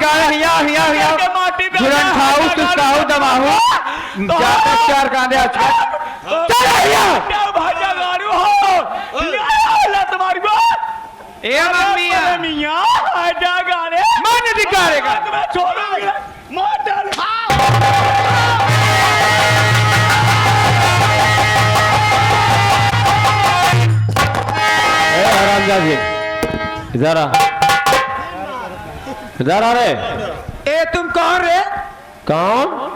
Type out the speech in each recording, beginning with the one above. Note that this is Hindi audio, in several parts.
गाने हिया हिया हिया जुरन खाऊ तुस्काऊ दमाहू जाते चार गाने अच्छा चल हिया क्या भाजा गारू हो ले तुम्हारी बात ए मम्मिया मियां आजा गाने मन दिखाएगा तुम्हें छोड़ूंगा मार डाल ए हरामजादी इधर आ इधर आ रे ए तुम कौन रे कौन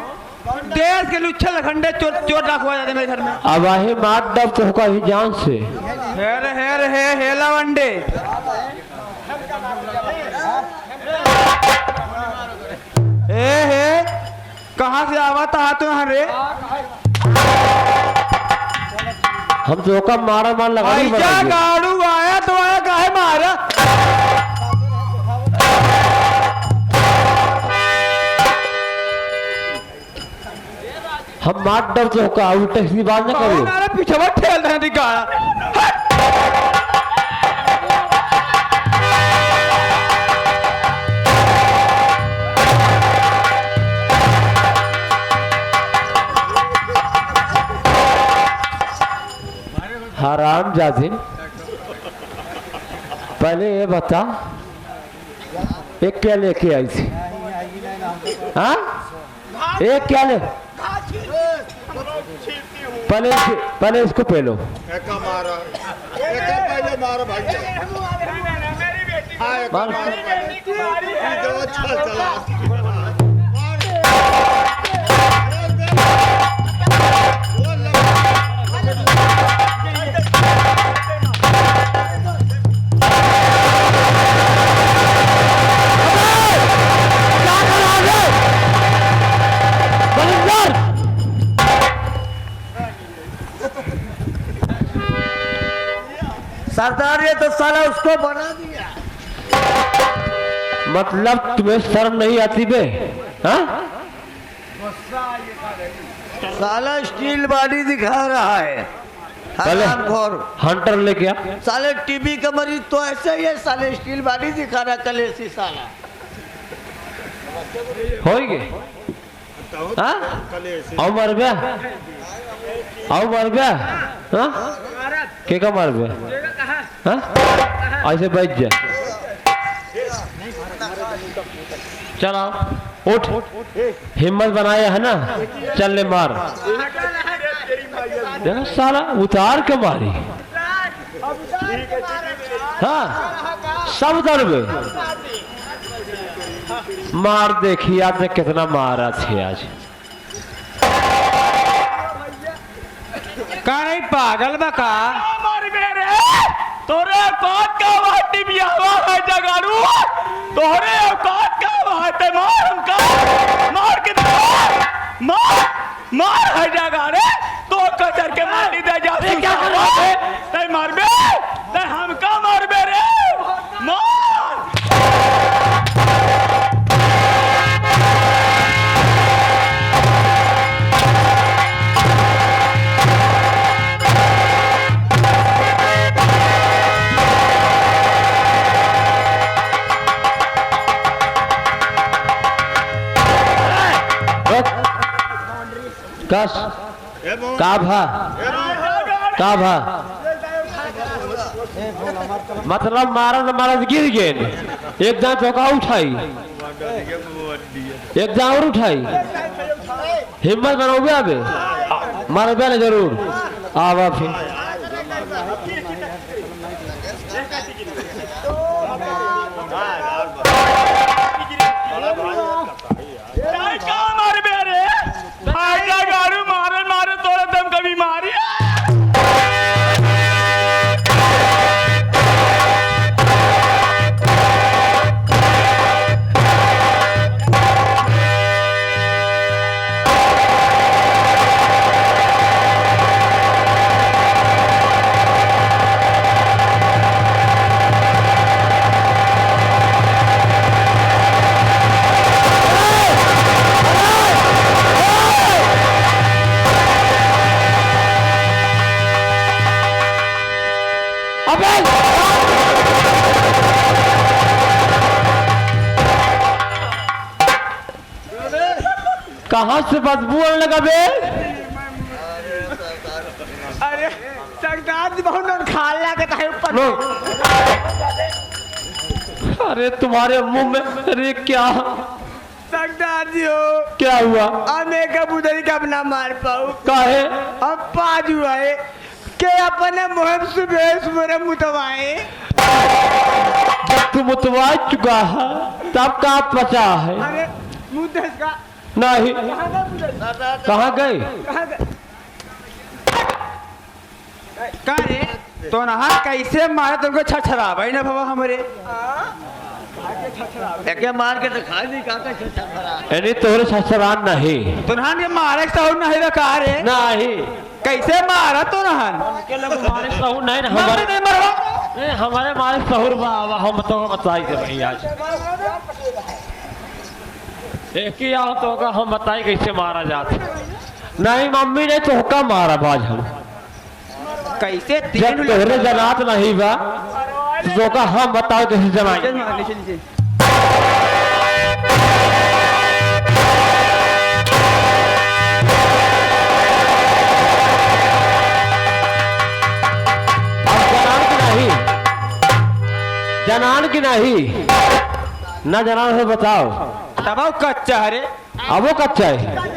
देश के लुच्छे लखंडे चोर डाकू आ जाते मेरे घर में अब आही मार दब तो होगा ही जान से हे हेला वंडे हे कहाँ से आवा था तू रे हम तो का मारा मार लगा नहीं ऐसा गाड़ू आया तो आया काहे मारा हम मार दब तो होगा उल्टे सीधी बात ना करो अरे पीछे मत ठेल रहे थी गाड़ा हराम जादी पहले ये बता एक क्या लेके आई थी हाँ एक क्या ले पहले इसको पहलो मारा पहले मारो भाई चला सरदार ये तो साला उसको बना दिया मतलब तुम्हें शर्म नहीं आती बे हाँ साला स्टील बॉडी दिखा रहा है पहले हंटर लेके आ साले टीबी का मरीज तो ऐसे ही है साले स्टील बॉडी दिखा रहा कल ऐसी साला होएगे हाँ आओ मर गया आओ मर गया हाँ के का मर गया हाँ ऐसे बैठ जा चलो उठ हिम्मत बनाया है ना चल ले मार देखो साला उतार के मारी हाँ सब उतर गए मार देखिए आपने कितना मारा थे आज का नहीं पागल बका मार मेरे तोरे औकात का वाटी भी आवा है जगारू तोरे औकात का वाटे मार हमका मार के मार है जगारे तो कचर के मारी दे जा क्या कर ते मार बे ते हमका मार बे रे मार कस का भा मतलब मारा न मारा गिर गए एक दांत चौका उठाई एक दांत और उठाई हिम्मत बनाओगे अबे मारो बे जरूर आवा फिर कहाँ से बदबू आने लगा बे? अरे सरदार जी बहुत खा लगा है ऊपर। लो। अरे तुम्हारे मुंह में, अरे क्या सरदार जी हो क्या हुआ? अब एक उधर कब ना मार पाऊ काहे? अब पाज हुआ है के अपने मुहम सुबह मुतवाए। जब तू मुतवा चुका है तब का बचा है? अरे मुद्दे का नहीं। कहाँ गए? का रे तो नहा कैसे मारे तुमको छछरा भाई ना बाबा हमारे एके मार के तो खा नहीं काका छछरा। यानी तोरे ससुराल नहीं? तो नहान के मारे सहु नहीं रखा रे नहीं। कैसे मारा तो नहान के लोग हमारे सहूर नहीं ना, हमारे हमारे नहीं मरवा नहीं, हमारे मारे सहूर बाबा हम तो बताई के भाई आज एक ही आओ तो का हम बताई कैसे मारा जाता। नहीं मम्मी ने तो का मारा बाज हम कैसे जब तोहरे जनात नहीं बा तो का हम बताओ कैसे जनाई। जनान की नहीं ना जनान से बताओ। तब कच्चा है अब वो कच्चा है।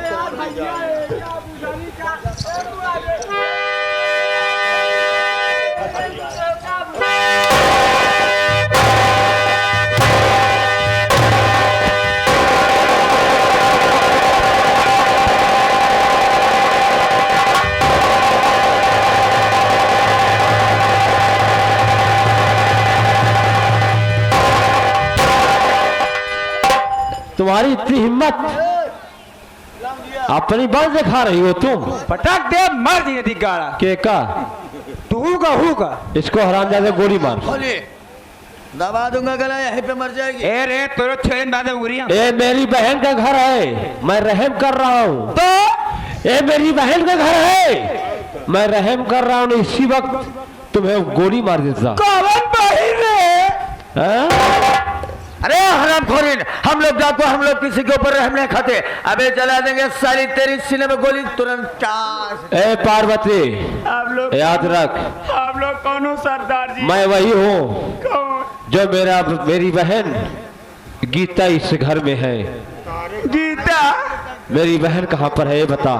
तुम्हारी इतनी हिम्मत अपनी बल दिखा रही हो तुम। पटक दे मर जी नदी गाड़ा के का तू का हु का इसको हरामजादे गोली मार। खोली दबा दूंगा गला यहीं पे मर जाएगी। ए रे तोरे छेन दादा उरिया ए मेरी बहन का घर है, मैं रहम कर रहा हूँ। तो ए मेरी बहन का घर है, मैं रहम कर रहा हूँ। इसी वक्त तुम्हें गोली मार देता। कौन बहिर रे हाँ? अरे हरामखोरीन, हम लोग जाको हम लोग किसी के ऊपर रहम नहीं खाते। अबे जला देंगे साली तेरी सीने में गोली तुरंत चार। ए पार्वती आप लोग याद रख आप लोग कौन हो सरदार जी? मैं वही हूँ कौन? जो मेरी बहन गीता इस घर में है। गीता मेरी बहन कहाँ पर है ये बता।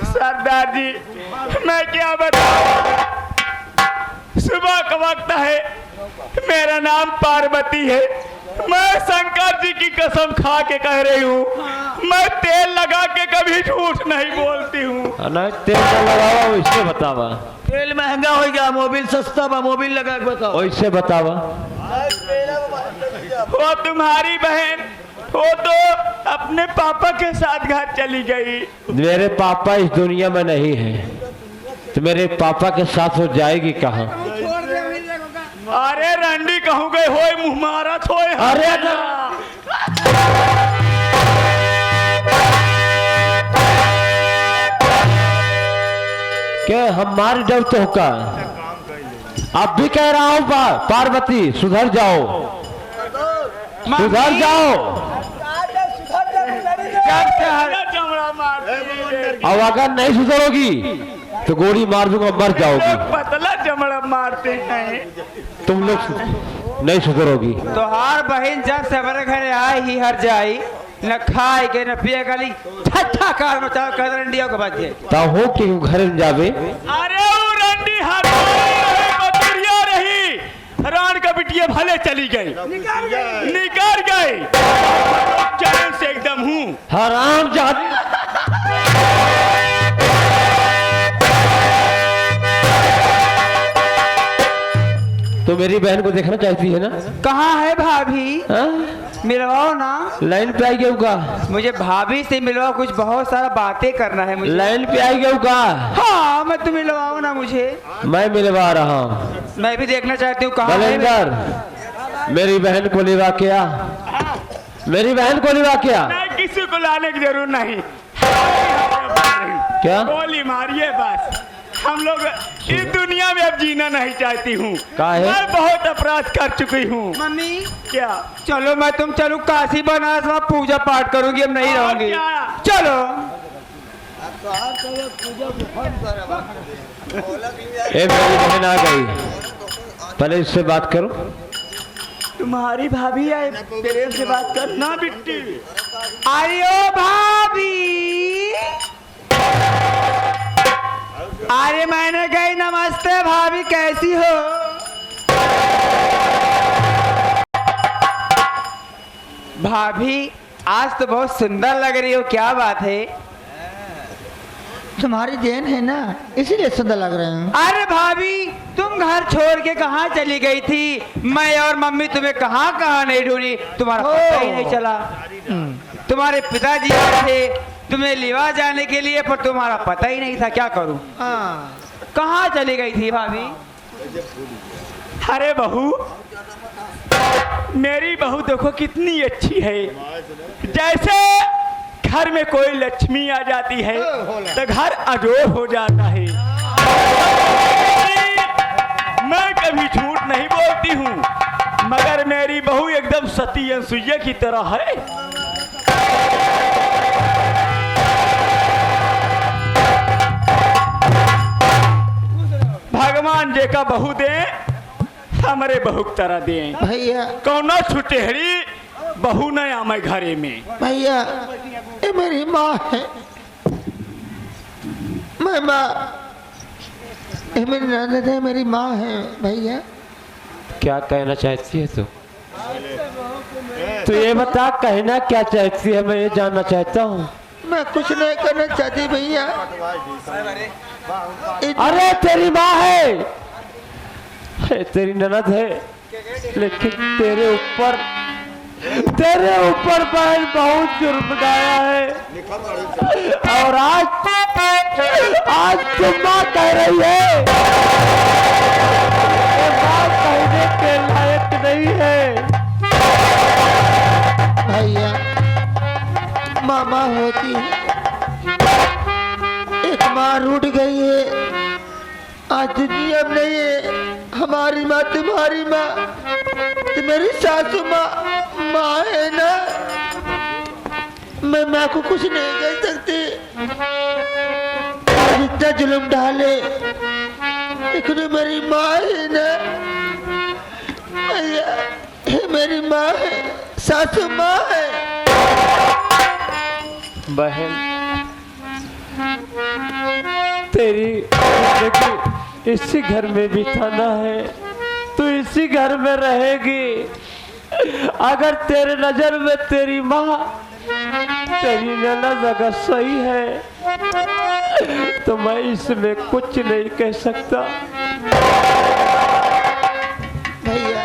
सरदार जी मैं क्या बताऊं, सुबह का वक्त है, मेरा नाम पार्वती है। मैं शंकर जी की कसम खा के कह रही हूँ, मैं तेल लगा के कभी झूठ नहीं बोलती हूँ। नहीं तेल का लगावा इससे बतावा। तेल महंगा हो गया, मोबिल सस्ता बा, मोबिल लगा के बताओ। वैसे बतावा। वो तुम्हारी बहन वो तो अपने पापा के साथ घर चली गई। मेरे पापा इस दुनिया में नहीं है तो मेरे पापा के साथ हो जाएगी कहाँ? अरे रंडी कहूँ गए होए मुँह मारा थोए। अरे क्या हमारी डर तो का? अब भी कह रहा हूँ पार्वती सुधर जाओ, सुधर जाओ। चमड़ा मार अब अगर नहीं सुधरोगी तो गोली मार दूंगा, मर जाओगी। पतला चमड़ा मारते हैं। तुम लोग नहीं सुधरोगी। तो हर बहन जब से हमारे घर आई ही हर जाई, न खाए के न पिए गली ठट्ठा कार में चाहे कदर इंडिया को बात है। तो हो कि घर में जावे। अरे वो रंडी बकरिया रही, रान का बिटिया भले चली गई, निकल गई। चैन से एकदम हूँ हराम जाती। तो मेरी बहन को देखना चाहती है ना? कहाँ है भाभी? मिलवाओ ना। लाइन पे आई का? मुझे भाभी से मिलवाओ, कुछ बहुत सारा बातें करना है मुझे। लाइन पे आई का? हाँ मैं तुम मिलवाओ ना मुझे। मैं मिलवा रहा हूँ। मैं भी देखना चाहती हूँ कहाँ है। बलेंदर मेरी बहन को लिवा क्या? मेरी बहन को लिवा क्या? नहीं किसी को लाने की जरूरत नहीं। क्या गोली मारिए बस, हम लोग इस दुनिया दुनिया में अब जीना नहीं चाहती हूँ। काहे? मैं बहुत अपराध कर चुकी हूँ। मम्मी क्या? चलो मैं तुम चलूं काशी बनारस में पूजा पाठ करूंगी, अब नहीं और रहूंगी। क्या? चलो। ए मेरी बहन आ गई, पहले इससे बात करो। तुम्हारी भाभी आए, प्रेम से बात करना बिट्टी। अरे भाभी, अरे मैंने कही नमस्ते भाभी, कैसी हो? भाभी आज तो बहुत सुंदर लग रही हो, क्या बात है? तुम्हारी देन है ना, इसीलिए सुंदर लग रहे हैं। अरे भाभी तुम घर छोड़ के कहाँ चली गई थी? मैं और मम्मी तुम्हें कहाँ कहाँ नहीं ढूंढी, तुम्हारा पता ही नहीं चला। तुम्हारे पिताजी आए थे तुम्हें लेवा जाने के लिए, पर तुम्हारा पता ही नहीं था। क्या करूं? हाँ, कहाँ चली गई थी भाभी? अरे बहू, मेरी बहू देखो कितनी अच्छी है। जैसे घर में कोई लक्ष्मी आ जाती है तो घर अजोर हो जाता है। मैं कभी झूठ नहीं बोलती हूँ, मगर मेरी बहू एकदम सती अनसुईया की तरह है। भगवान जी का बहू दे, हमारे बहू की तरह दे। भैया कौनो छुटेहरी बहू न आमे घरे में। भैया, ये मेरी माँ है। मैं माँ, ये मेरी ननद है, मेरी माँ है भैया। क्या कहना चाहती है तू? तो ये बता, कहना क्या चाहती है, मैं ये जानना चाहता हूँ। मैं कुछ नहीं करना चाहती भैया। अरे तेरी माँ है, अरे तेरी ननद है, लेकिन तेरे ऊपर बहन बहुत जुर्म ढाया है। और आज तुम माँ कह रही है, ये बात कहने के लायक नहीं है। भैया, मामा होती है, एक माँ रूठ गई है, आज दुनिया में नहीं है। हमारी माँ तुम्हारी माँ, तो मेरी सासू माँ है ना। मैं माँ को कुछ नहीं कर सकती, इतना जुल्म डाले, लेकिन मेरी माँ है ना भैया, ये मेरी माँ है, सासू माँ है। बहन, तेरी जिंदगी इसी घर में बिताना है, तू इसी घर में रहेगी। अगर तेरे नजर में तेरी माँ, तेरी ननद अगर सही है, तो मैं इसमें कुछ नहीं कह सकता। भैया,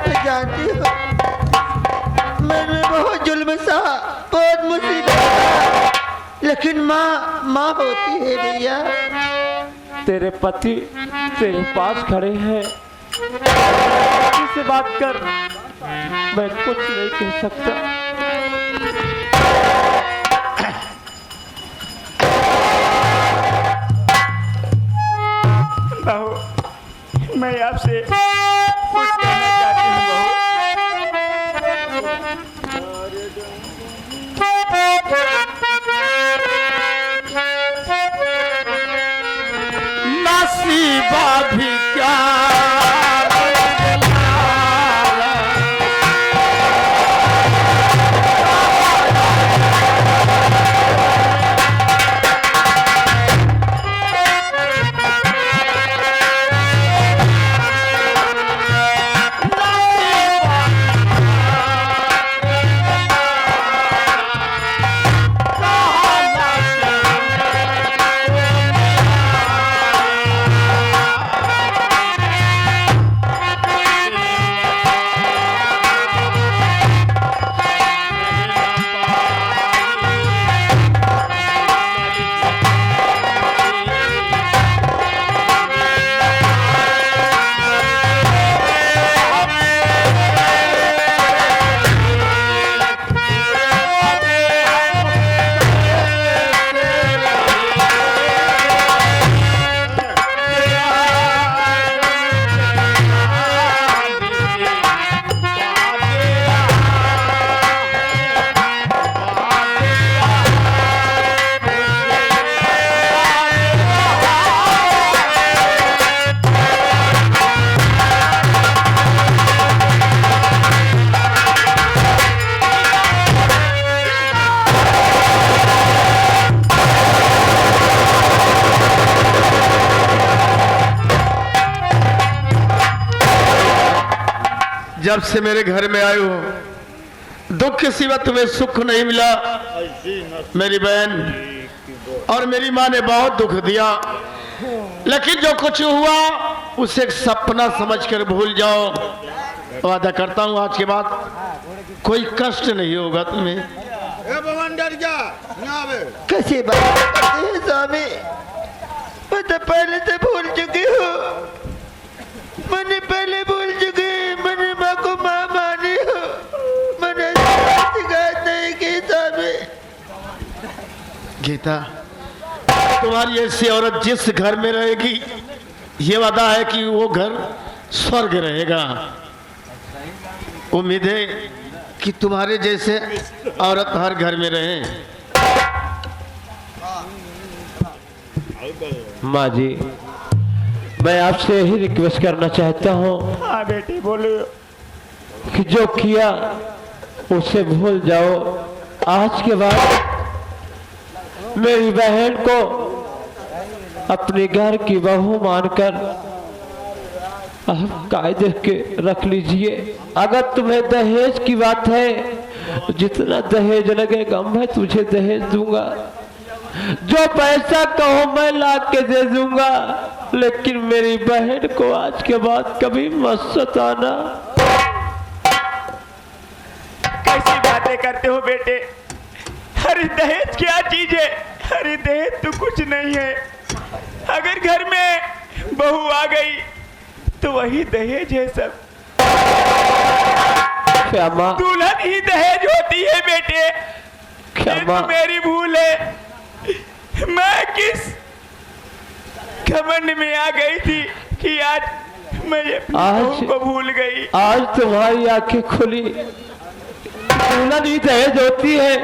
मैं जानती हूँ मैंने बहुत जुल्म सहा, बहुत मुसीबत सहा, लेकिन माँ होती है भैया। तेरे पति तेरे पास खड़े हैं, पति से बात कर, मैं कुछ नहीं कह सकता। बहू, मैं आपसे कुछ कहना चाहती हूँ बहू। नसीबा भी क्या जब से मेरे घर में आए हो दुख के सिवा तुम्हें सुख नहीं मिला। मेरी बहन और मेरी माँ ने बहुत दुख दिया, लेकिन जो कुछ हुआ उसे एक सपना समझकर भूल जाओ। वादा करता हूँ आज के बाद कोई कष्ट नहीं होगा तुम्हें। कैसी बात करते हैं स्वामी, मैं तो पहले से भूल चुकी हूँ। मैंने पहले भूल चुकी, मैंने माँ को माँ मानी हो, मैंने शिकायत नहीं की स्वामी। गीता, तुम्हारी ऐसी औरत जिस घर में रहेगी ये वादा है कि वो घर स्वर्ग रहेगा। उम्मीद है कि तुम्हारे जैसे औरत हर घर में रहे। माँ जी, मैं आपसे यही रिक्वेस्ट करना चाहता हूँ। हाँ बेटी बोलो। कि जो किया उसे भूल जाओ। आज के बाद मेरी बहन को अपने घर की बहू मानकर आप कायदे के रख लीजिए। अगर तुम्हें दहेज की बात है, जितना दहेज लगेगा मैं तुझे दहेज दूंगा। जो पैसा कहो मैं ला के दे दूंगा, लेकिन मेरी बहन को आज के बाद कभी मत सताना। कैसी बातें करते हो बेटे? अरे दहेज क्या चीज है? अरे दहेज तो कुछ नहीं है। अगर घर में बहू आ गई तो वही दहेज है सब। क्षमा, दुल्हन ही दहेज होती है बेटे। ये क्षमा, तो मेरी भूल है। मैं किस घमंड में आ गई थी कि आज मैं अपनी बहू को भूल गई। आज तुम्हारी आंखें खुली। दुल्हन ही दहेज होती है।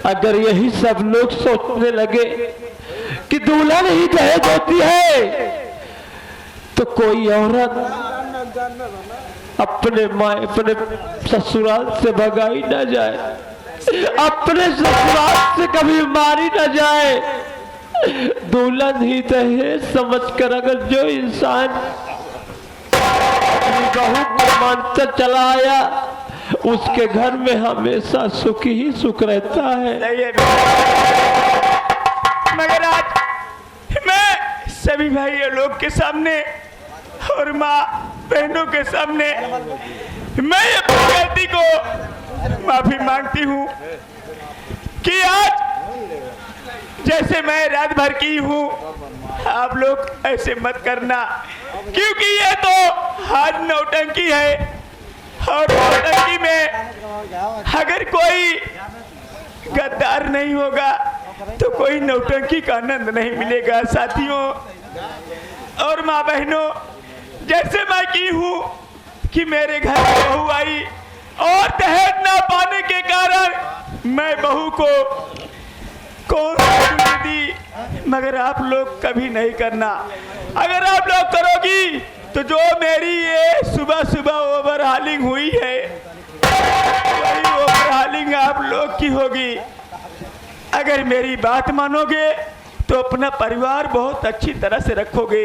अगर यही सब लोग सोचने लगे कि दुल्हन ही दहेज होती है तो कोई औरत अपने अपने ससुराल से भगाई ना जाए, अपने ससुराल से कभी मारी ना जाए। दुल्हन ही दहेज समझकर अगर जो इंसान अपनी बहू को मानता चला आया उसके घर में हमेशा सुख ही सुख रहता है। मगर आज मैं सभी भाइयों लोग के सामने और माँ बहनों के सामने मैं अपनी गलती को माफी मांगती हूँ कि आज जैसे मैं रात भर की हूँ आप लोग ऐसे मत करना, क्योंकि ये तो हाथ नौटंकी है। और नौटंकी में अगर कोई गद्दार नहीं होगा तो कोई नौटंकी का आनंद नहीं मिलेगा। साथियों और माँ बहनों, जैसे मैं की हूँ कि मेरे घर में बहू आई और दहेज ना पाने के कारण मैं बहू को कौन दी, मगर आप लोग कभी नहीं करना। अगर आप लोग करोगी तो जो मेरी ये सुबह सुबह ओवरहालिंग हुई है वही ओवरहालिंग आप लोग की होगी। अगर मेरी बात मानोगे तो अपना परिवार बहुत अच्छी तरह से रखोगे।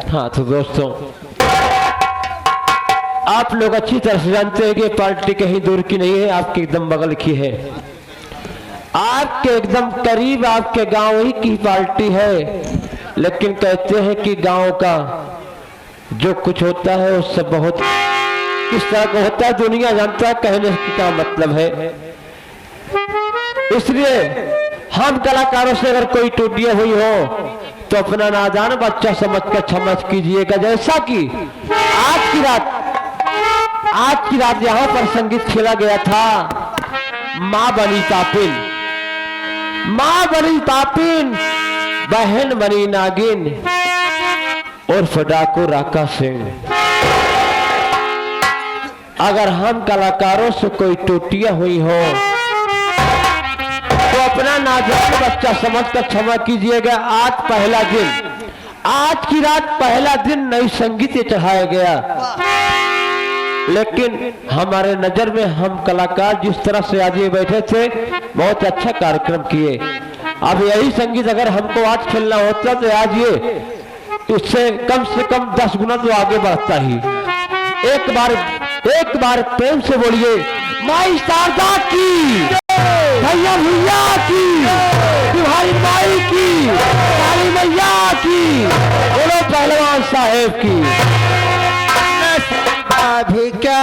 हाँ तो दोस्तों, आप लोग अच्छी तरह से जानते हैं कि पार्टी कहीं दूर की नहीं है, आपके एकदम बगल की है, आपके एकदम करीब आपके गांव ही की पार्टी है। लेकिन कहते हैं कि गांव का जो कुछ होता है उससे बहुत किस तरह का होता है दुनिया जानता है। कहने की क्या मतलब है। इसलिए हम कलाकारों से अगर कोई टूटियां हुई हो तो अपना नादान बच्चा समझकर क्षमा कीजिएगा। जैसा कि आज की रात यहाँ पर संगीत खेला गया था। माँ बनी तापिन, माँ बनी तापिन, बहन बनी नागिन और फडाको राका सिंह। अगर हम कलाकारों से कोई टूटियां हुई हो तो अपना नाजुक बच्चा समझकर क्षमा कीजिएगा। आज पहला दिन, आज की रात पहला दिन नई संगीत चढ़ाया गया, लेकिन हमारे नजर में हम कलाकार जिस तरह से आज ये बैठे थे बहुत अच्छा कार्यक्रम किए। अब यही संगीत अगर हमको आज खेलना होता तो आज ये इससे कम से कम 10 गुना तो आगे बढ़ता ही। एक बार प्रेम से बोलिए माई शारदा की, भैया भैया की, तुम्हारी माई की, काली मैया की, बोलो पहलवान साहेब की। अभी क्या